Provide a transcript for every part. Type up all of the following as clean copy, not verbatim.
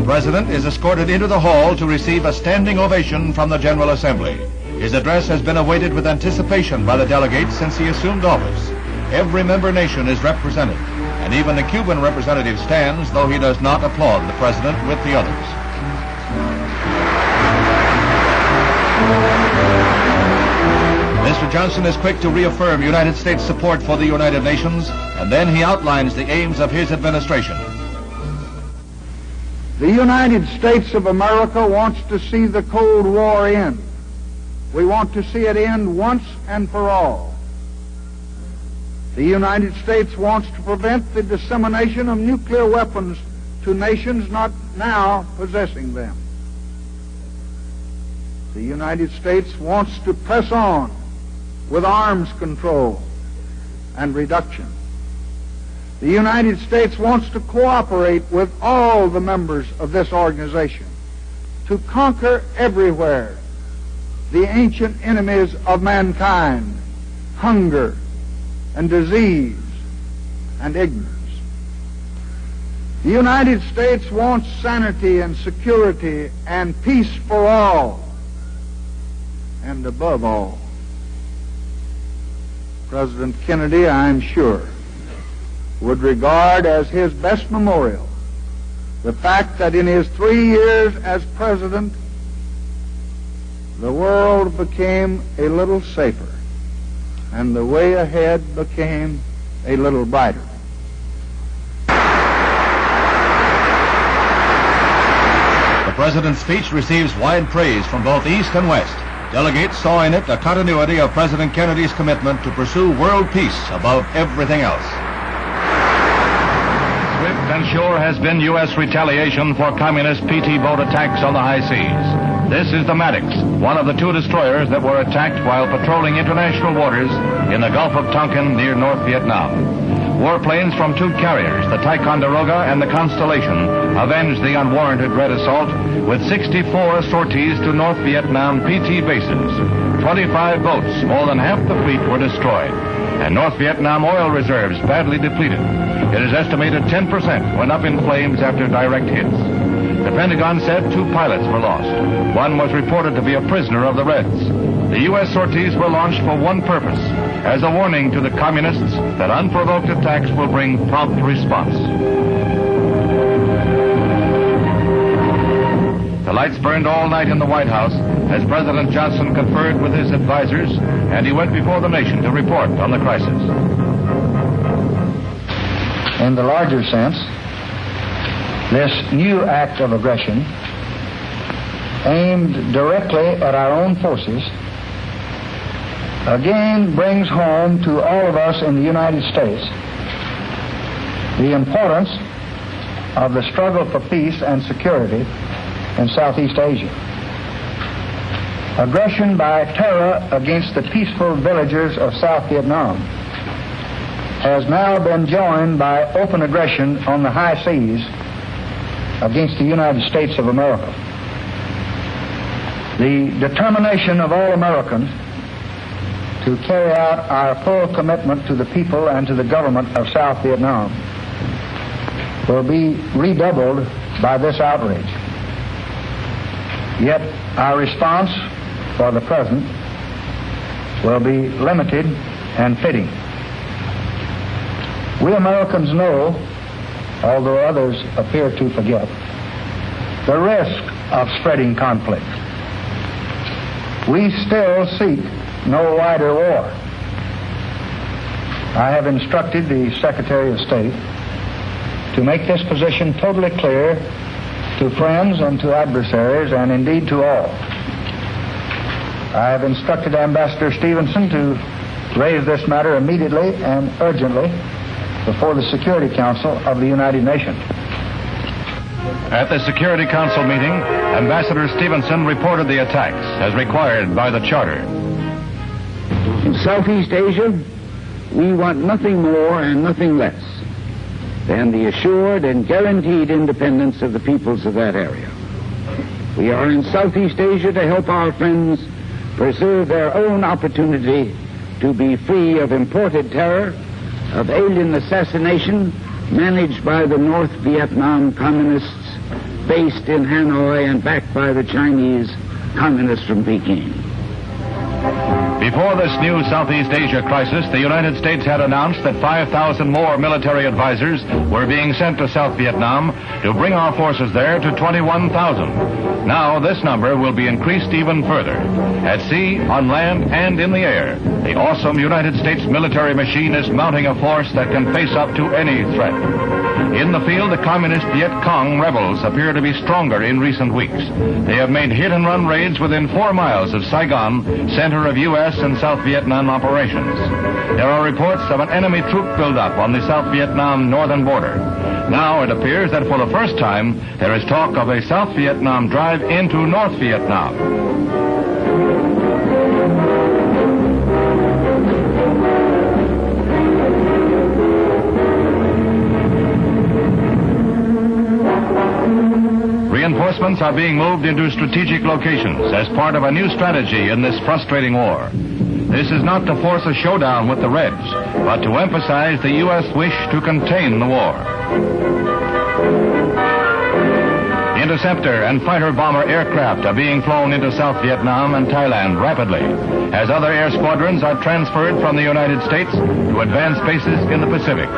President is escorted into the hall to receive a standing ovation from the General Assembly. His address has been awaited with anticipation by the delegates since he assumed office. Every member nation is represented, and even the Cuban representative stands, though he does not applaud the President with the others. Mr. Johnson is quick to reaffirm United States support for the United Nations, and then he outlines the aims of his administration. The United States of America wants to see the Cold War end. We want to see it end once and for all. The United States wants to prevent the dissemination of nuclear weapons to nations not now possessing them. The United States wants to press on with arms control and reduction. The United States wants to cooperate with all the members of this organization to conquer everywhere the ancient enemies of mankind, hunger and disease and ignorance. The United States wants sanity and security and peace for all, and above all, President Kennedy, I'm sure, would regard as his best memorial the fact that in his 3 years as president, the world became a little safer and the way ahead became a little brighter. The President's speech receives wide praise from both East and West. Delegates saw in it a continuity of President Kennedy's commitment to pursue world peace above everything else. Swift and sure has been U.S. retaliation for communist PT boat attacks on the high seas. This is the Maddox, one of the 2 destroyers that were attacked while patrolling international waters in the Gulf of Tonkin near North Vietnam. Warplanes from 2 carriers, the Ticonderoga and the Constellation, avenged the unwarranted red assault with 64 sorties to North Vietnam PT bases. 25 boats, more than half the fleet, were destroyed, and North Vietnam oil reserves badly depleted. It is estimated 10% went up in flames after direct hits. The Pentagon said 2 pilots were lost. One was reported to be a prisoner of the Reds. The U.S. sorties were launched for one purpose, as a warning to the communists that unprovoked attacks will bring prompt response. The lights burned all night in the White House as President Johnson conferred with his advisors, and he went before the nation to report on the crisis. In the larger sense, this new act of aggression, aimed directly at our own forces, again brings home to all of us in the United States the importance of the struggle for peace and security in Southeast Asia. Aggression by terror against the peaceful villagers of South Vietnam has now been joined by open aggression on the high seas against the United States of America. The determination of all Americans to carry out our full commitment to the people and to the government of South Vietnam will be redoubled by this outrage. Yet our response for the present will be limited and fitting. We Americans know, although others appear to forget, the risk of spreading conflict. We still seek no wider war. I have instructed the Secretary of State to make this position totally clear to friends and to adversaries, and indeed to all. I have instructed Ambassador Stevenson to raise this matter immediately and urgently before the Security Council of the United Nations. At the Security Council meeting, Ambassador Stevenson reported the attacks as required by the Charter. In Southeast Asia, we want nothing more and nothing less than the assured and guaranteed independence of the peoples of that area. We are in Southeast Asia to help our friends preserve their own opportunity to be free of imported terror, of alien assassination managed by the North Vietnam communists, based in Hanoi and backed by the Chinese communists from Peking. Before this new Southeast Asia crisis, the United States had announced that 5,000 more military advisors were being sent to South Vietnam to bring our forces there to 21,000. Now this number will be increased even further. At sea, on land, and in the air, the awesome United States military machine is mounting a force that can face up to any threat. In the field, the communist Viet Cong rebels appear to be stronger in recent weeks. They have made hit-and-run raids within 4 miles of Saigon, center of U.S. and South Vietnam operations. There are reports of an enemy troop buildup on the South Vietnam northern border. Now it appears that for the first time, there is talk of a South Vietnam drive into North Vietnam. Reinforcements are being moved into strategic locations as part of a new strategy in this frustrating war. This is not to force a showdown with the Reds, but to emphasize the U.S. wish to contain the war. Interceptor and fighter bomber aircraft are being flown into South Vietnam and Thailand rapidly, as other air squadrons are transferred from the United States to advanced bases in the Pacific.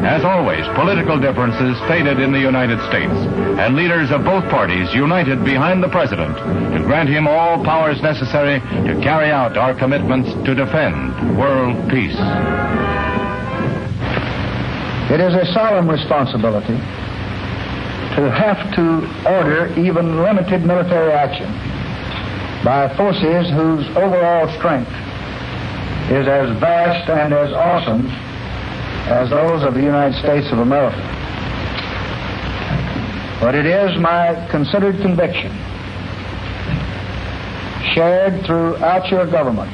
As always, political differences faded in the United States, and leaders of both parties united behind the president to grant him all powers necessary to carry out our commitments to defend world peace. It is a solemn responsibility to have to order even limited military action by forces whose overall strength is as vast and as awesome as those of the United States of America. But it is my considered conviction, shared throughout your government,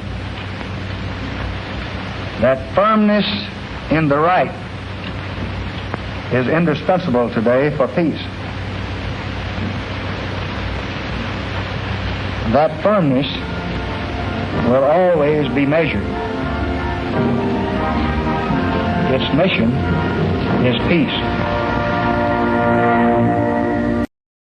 that firmness in the right is indispensable today for peace. That firmness will always be measured. Its mission is peace.